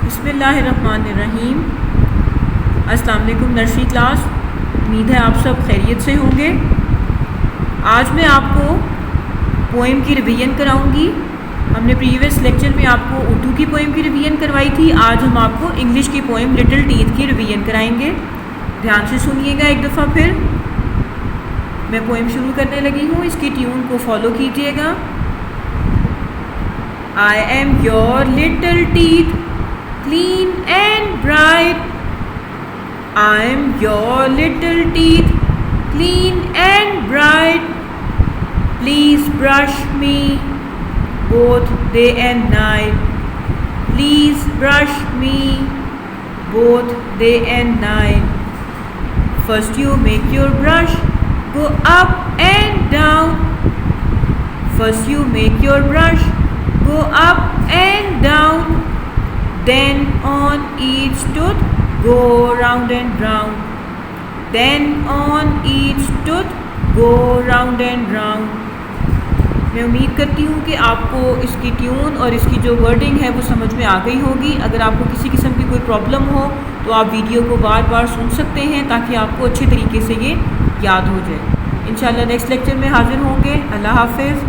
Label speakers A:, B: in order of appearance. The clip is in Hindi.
A: बिस्मिल्लाहिर्रहमानिर्रहीम। अस्सलाम वालेकुम नर्सरी क्लास। उम्मीद है आप सब खैरियत से होंगे। आज मैं आपको पोएम की रिवीजन कराऊंगी। हमने प्रीवियस लेक्चर में आपको उर्दू की पोएम की रिवीजन करवाई थी। आज हम आपको इंग्लिश की पोएम लिटिल टीथ की रिवीजन कराएंगे। ध्यान से सुनिएगा एक दफ़ा फिर। मैं पोएम शुरू करने लगी हूँ, इसकी ट्यून को फॉलो कीजिएगा। I am your little teeth, clean and bright. I am your little teeth, clean and bright. Please brush me both day and night. Please brush me both day and night. First you make your brush go up and down. First you make your brush go up and down. Then on each tooth go round and round. Then on each tooth go round and round. मैं उम्मीद करती हूँ कि आपको इसकी ट्यून और इसकी जो वर्डिंग है वो समझ में आ गई होगी। अगर आपको किसी किस्म की कोई प्रॉब्लम हो तो आप वीडियो को बार बार सुन सकते हैं ताकि आपको अच्छे तरीके से ये याद हो जाए। इंशाल्लाह नेक्स्ट लेक्चर में हाज़िर होंगे। अल्लाह हाफ़िज़।